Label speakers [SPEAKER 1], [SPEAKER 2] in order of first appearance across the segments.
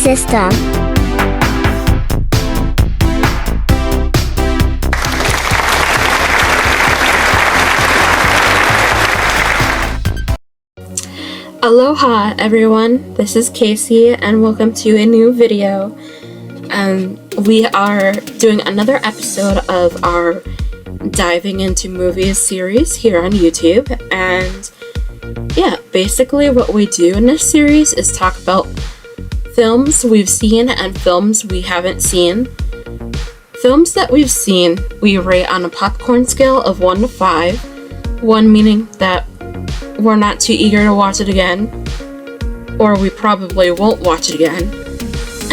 [SPEAKER 1] system.
[SPEAKER 2] Aloha everyone, this is Casey and welcome to a new video. We are doing another episode of our Diving Into Movies series here on YouTube, and yeah, basically what we do in this series is talk about films we've seen and films we haven't seen. Films that we've seen we rate on a popcorn scale of 1 to 5, 1 meaning that we're not too eager to watch it again, or we probably won't watch it again,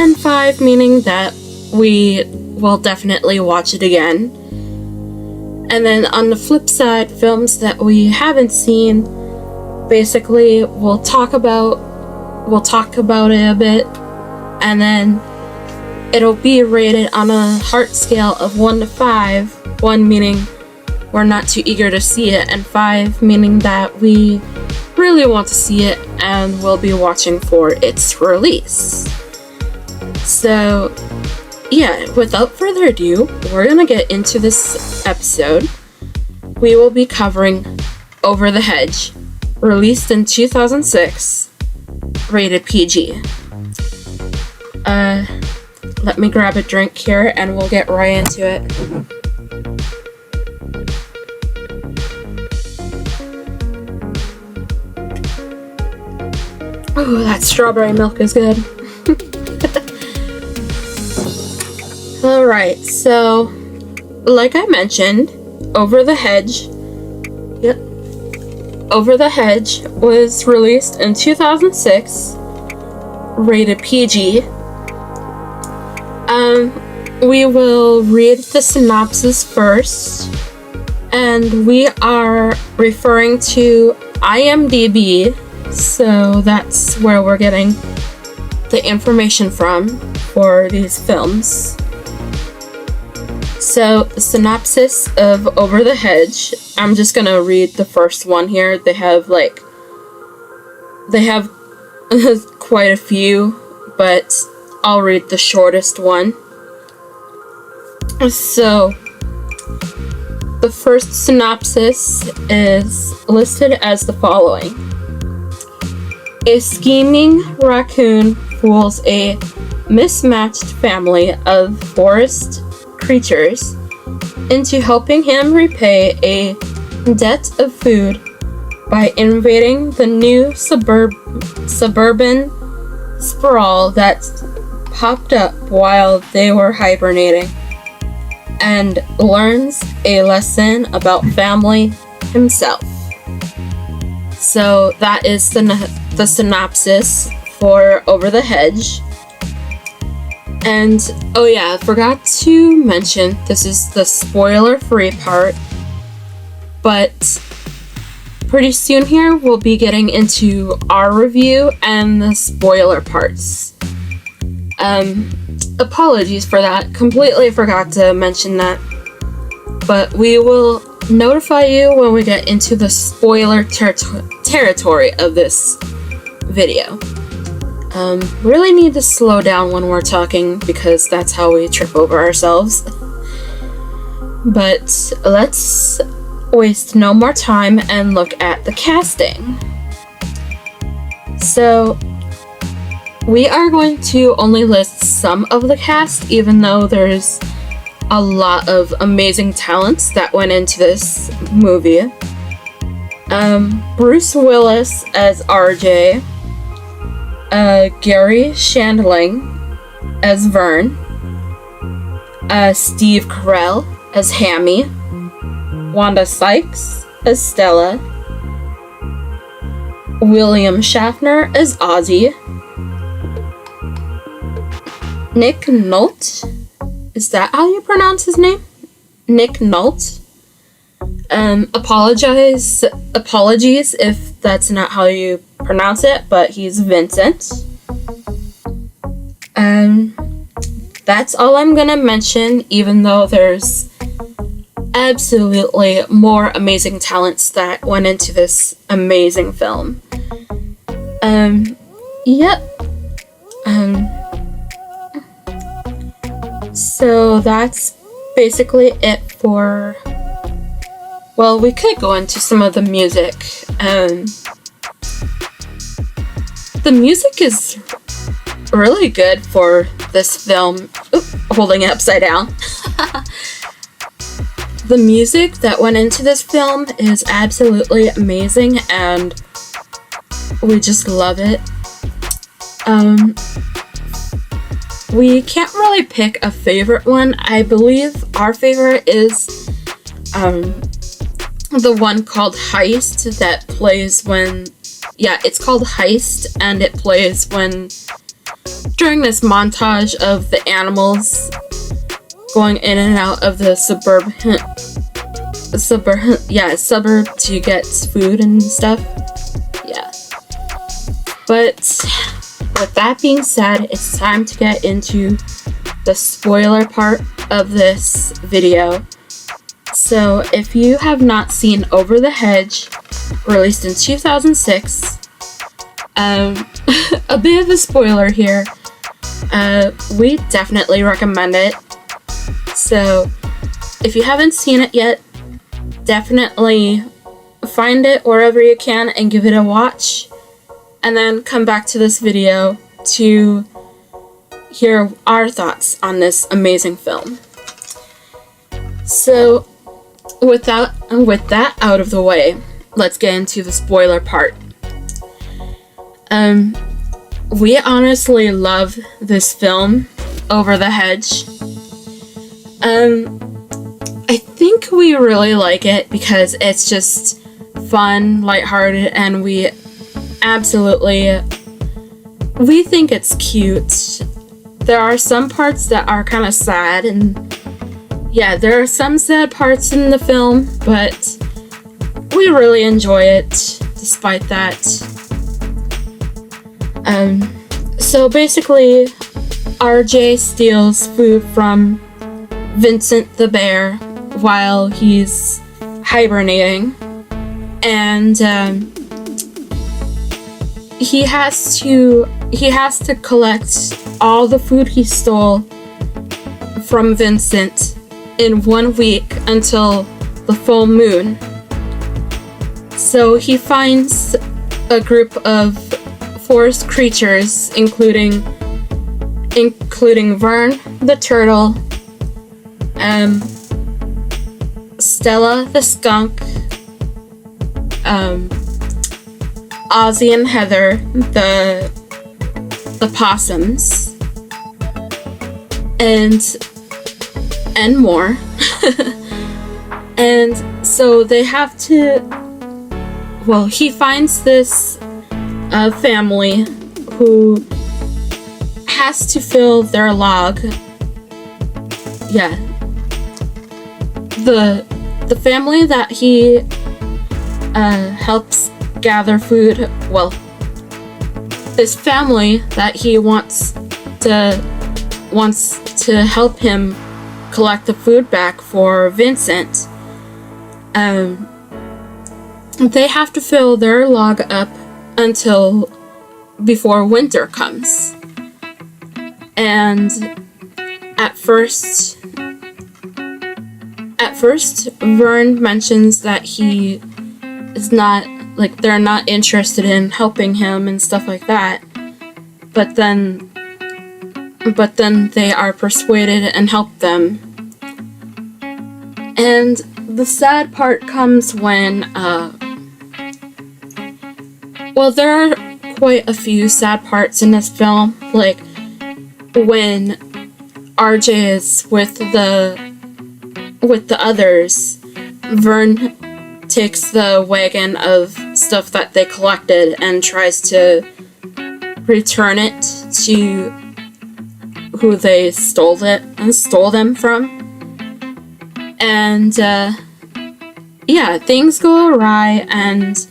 [SPEAKER 2] and 5 meaning that we will definitely watch it again. And then on the flip side, films that we haven't seen, basically we'll talk about it a bit, and then it'll be rated on a heart scale of 1 to 5, 1 meaning we're not too eager to see it, and 5 meaning that we really want to see it and we'll be watching for its release. So yeah, without further ado, we're gonna get into this episode. We will be covering Over the Hedge, released in 2006, rated PG. Let me grab a drink here and we'll get right into it. Oh, that strawberry milk is good. Alright, so, like I mentioned, Over the Hedge was released in 2006, rated PG. We will read the synopsis first, and we are referring to IMDb, so that's where we're getting the information from for these films. So, the synopsis of Over the Hedge, I'm just gonna read the first one here. They have quite a few, but I'll read the shortest one. So, the first synopsis is listed as the following. A scheming raccoon fools a mismatched family of forest creatures into helping him repay a debt of food by invading the new suburban sprawl that popped up while they were hibernating, and learns a lesson about family himself. So that is the synopsis for Over the Hedge. And, oh yeah, I forgot to mention, this is the spoiler-free part, but pretty soon here we'll be getting into our review and the spoiler parts. Apologies for that, completely forgot to mention that, but we will notify you when we get into the spoiler territory of this video. Really need to slow down when we're talking because that's how we trip over ourselves. But let's waste no more time and look at the casting. So, we are going to only list some of the cast, even though there's a lot of amazing talents that went into this movie. Bruce Willis as RJ, Gary Shandling as Vern, Steve Carell as Hammy, Wanda Sykes as Stella, William Shatner as Ozzy, Nick Nolte, is that how you pronounce his name? Nick Nolte. Apologies if that's not how you pronounce it, but he's Vincent. That's all I'm gonna mention, even though there's absolutely more amazing talents that went into this amazing film. Yep. So that's basically it for... Well, we could go into some of the music. The music is really good for this film. Oop, holding it upside down. The music that went into this film is absolutely amazing, and we just love it. We can't really pick a favorite one. I believe our favorite is the one called Heist that plays when... Yeah, it's called Heist, and it plays when... during this montage of the animals going in and out of the suburb to get food and stuff. Yeah. But with that being said, it's time to get into the spoiler part of this video. So if you have not seen Over the Hedge, released in 2006, a bit of a spoiler here. We definitely recommend it. So if you haven't seen it yet, definitely find it wherever you can and give it a watch, and then come back to this video to hear our thoughts on this amazing film. So with that out of the way, let's get into the spoiler part. We honestly love this film, Over the Hedge. I think we really like it because it's just fun, lighthearted, and we think it's cute. There are some parts that are kind of sad, and yeah, there are some sad parts in the film, but we really enjoy it despite that. So basically, RJ steals food from Vincent the bear while he's hibernating, and he has to collect all the food he stole from Vincent in 1 week until the full moon. So he finds a group of forest creatures, including Vern the turtle, Stella the skunk, Ozzy and Heather the possums, and more. And so they have to... Well, he finds this family who has to fill their log. Yeah. The family that he helps gather food, well, this family that he wants to help him collect the food back for Vincent, they have to fill their log up until before winter comes. And at first Vern mentions that he is not, like, they're not interested in helping him and stuff like that. But then they are persuaded and help them. And the sad part comes when, well, there are quite a few sad parts in this film, like when RJ is with the others. Vern takes the wagon of stuff that they collected and tries to return it to who they stole them from. And yeah, things go awry, and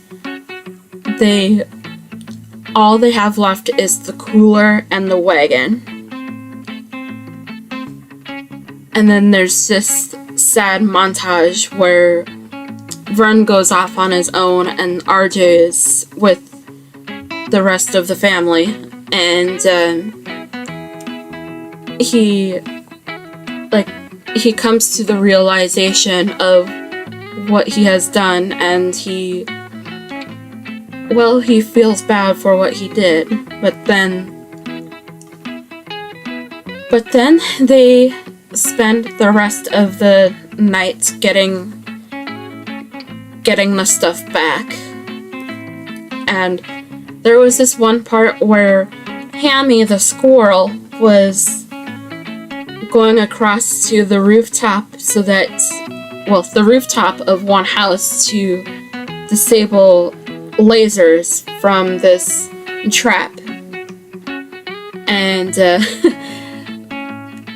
[SPEAKER 2] all they have left is the cooler and the wagon. And then there's this sad montage where Vern goes off on his own and RJ is with the rest of the family, and like, he comes to the realization of what he has done, and he feels bad for what he did, but then they spend the rest of the night getting the stuff back. And there was this one part where Hammy the squirrel was going across to the rooftop the rooftop of one house to disable lasers from this trap. And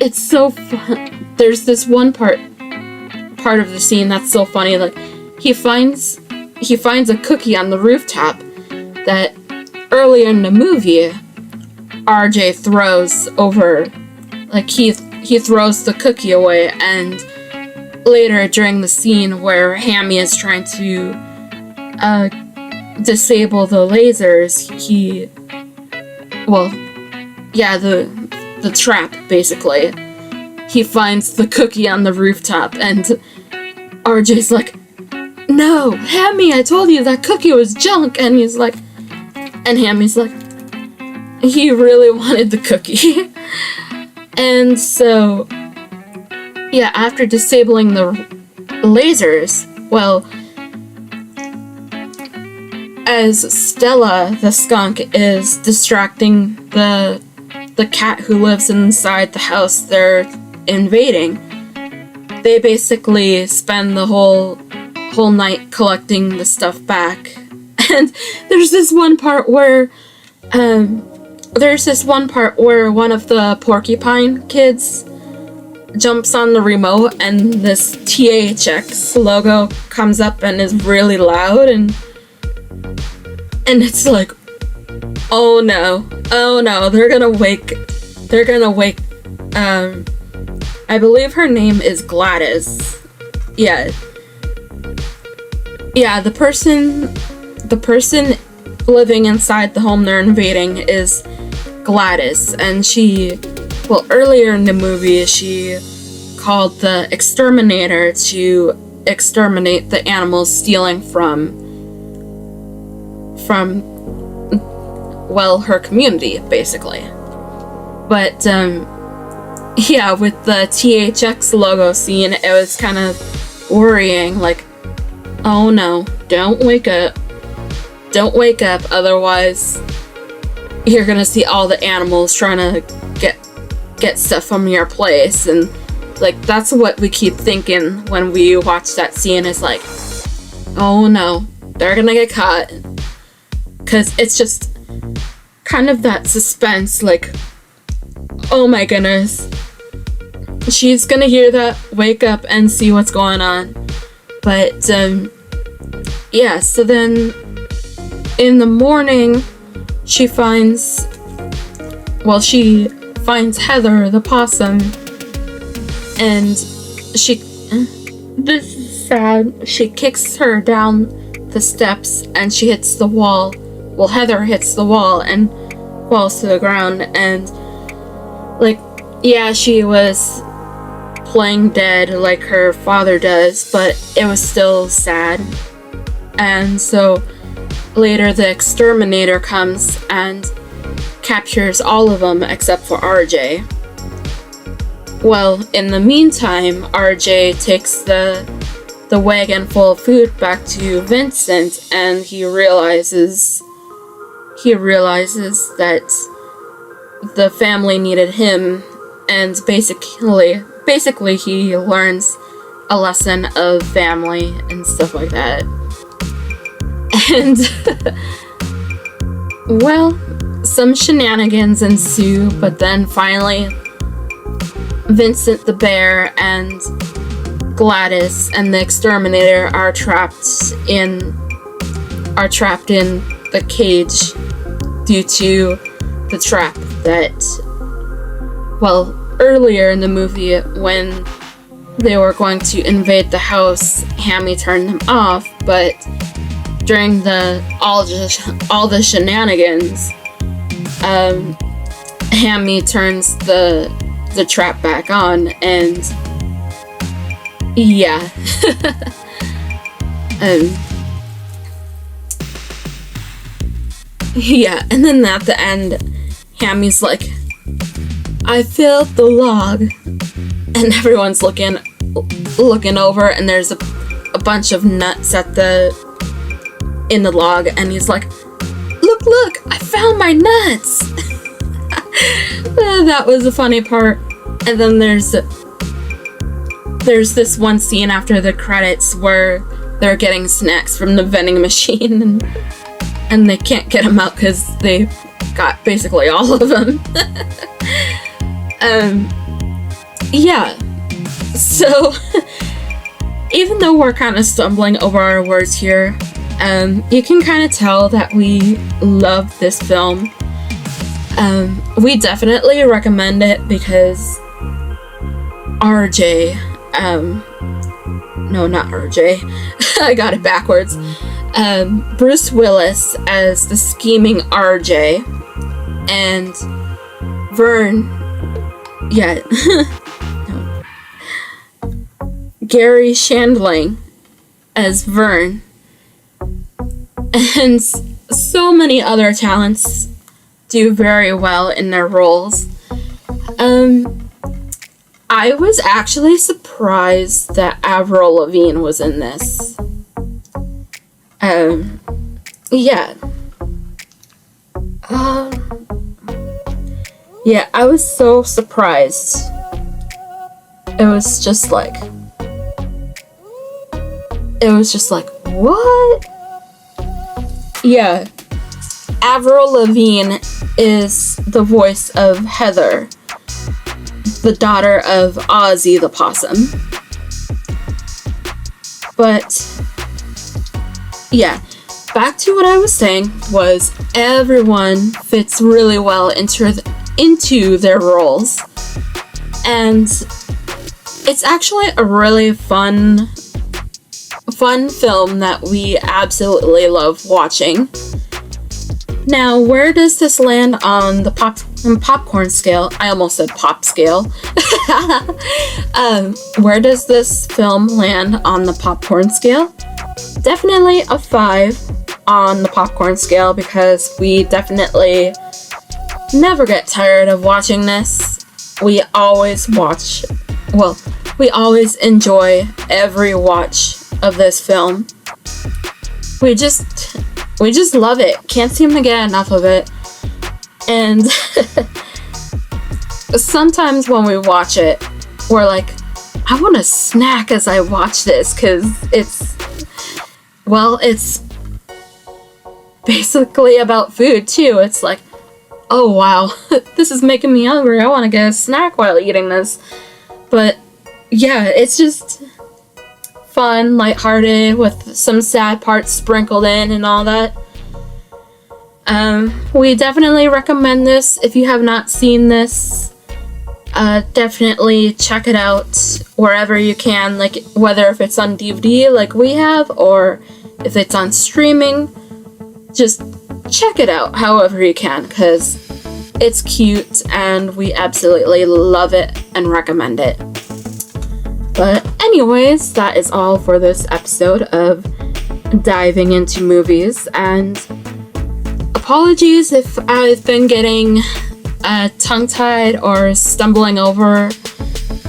[SPEAKER 2] it's so fun. There's this one part of the scene that's so funny. Like, he finds a cookie on the rooftop that earlier in the movie RJ throws over. Like, he throws the cookie away, and later during the scene where Hammy is trying to disable the lasers, the trap, basically, he finds the cookie on the rooftop, and RJ's like, "No, Hammy, I told you that cookie was junk," and Hammy's like, he really wanted the cookie. And so, yeah, after disabling the lasers, as Stella the skunk is distracting the cat who lives inside the house they're invading, they basically spend the whole night collecting the stuff back. And there's this one part where one of the Porcupine kids jumps on the remote, and this THX logo comes up and is really loud, and it's like, oh no, they're gonna wake, I believe her name is Gladys. Yeah, the person living inside the home they're invading is Gladys, and earlier in the movie, she called the exterminator to exterminate the animals stealing from her community, basically. But, with the THX logo scene, it was kind of worrying, like, oh no, don't wake up, otherwise you're gonna see all the animals trying to get stuff from your place. And like, that's what we keep thinking when we watch that scene, is like, oh no, they're gonna get caught. Cause it's just kind of that suspense, like, oh my goodness, she's gonna hear that, wake up and see what's going on. But so then in the morning, she finds Heather the possum, and this is sad, she kicks her down the steps and she hits the wall. Well, Heather hits the wall and falls to the ground, and she was playing dead like her father does, but it was still sad. And so later the exterminator comes and captures all of them except for RJ. Well, in the meantime, RJ takes the wagon full of food back to Vincent, and he realizes that the family needed him, and basically he learns a lesson of family and stuff like that. And some shenanigans ensue, but then finally Vincent the bear and Gladys and the exterminator are trapped in the cage due to the trap that, earlier in the movie, when they were going to invade the house, Hammy turned them off, but during all the shenanigans, Hammy turns the the trap back on, and yeah. Yeah, and then at the end, Hammy's like, I filled the log, and everyone's looking over, and there's a bunch of nuts in the log, and he's like, look, I found my nuts. That was the funny part. And then there's this one scene after the credits where they're getting snacks from the vending machine, and they can't get them out because they got basically all of them. Yeah. So, even though we're kind of stumbling over our words here, you can kind of tell that we love this film. We definitely recommend it because RJ, no, not RJ, I got it backwards. Bruce Willis as the scheming RJ, and Vern, yeah, no, Gary Shandling as Vern, and so many other talents do very well in their roles. I was actually surprised that Avril Lavigne was in this. Yeah. Yeah, I was so surprised. It was just like, what? Yeah. Avril Lavigne is the voice of Heather, the daughter of Ozzy the Possum. But, yeah, back to what I was saying was everyone fits really well into their roles. And it's actually a really fun film that we absolutely love watching. Now, where does this land on the popcorn scale? I almost said pop scale. Where does this film land on the popcorn scale? Definitely a 5 on the popcorn scale because we definitely never get tired of watching this. We always enjoy every watch of this film. We just love it. Can't seem to get enough of it. And sometimes when we watch it, we're like, I want to snack as I watch this because it's basically about food too. It's like, oh wow, this is making me hungry. I want to get a snack while eating this. But yeah, it's just fun, lighthearted, with some sad parts sprinkled in and all that. We definitely recommend this. If you have not seen this, definitely check it out wherever you can, like whether if it's on DVD like we have or if it's on streaming. Just check it out however you can because it's cute and we absolutely love it and recommend it. But anyways, that is all for this episode of Diving Into Movies, and apologies if I've been getting tongue-tied or stumbling over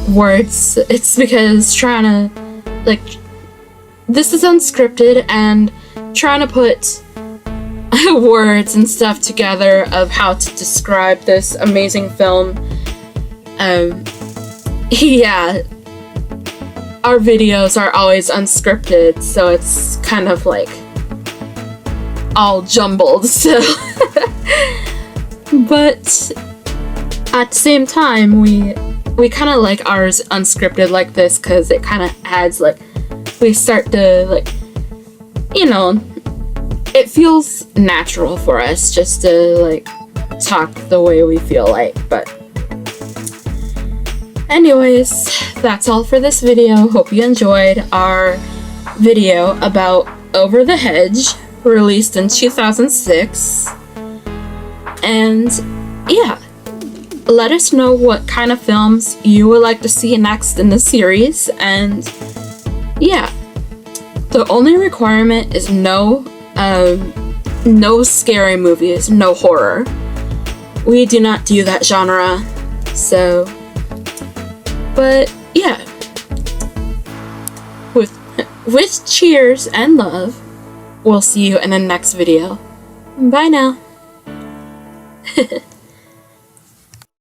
[SPEAKER 2] words. It's because this is unscripted and trying to put words and stuff together of how to describe this amazing film. Yeah. Our videos are always unscripted, so it's kind of like all jumbled, so but at the same time we kind of like ours unscripted like this because it kind of adds, like, we start to, like, you know, it feels natural for us just to, like, talk the way we feel like. But anyways, that's all for this video. Hope you enjoyed our video about Over the Hedge, released in 2006. And yeah, let us know what kind of films you would like to see next in the series, and yeah. The only requirement is no scary movies, no horror. We do not do that genre, so, but yeah. With cheers and love, we'll see you in the next video. Bye now.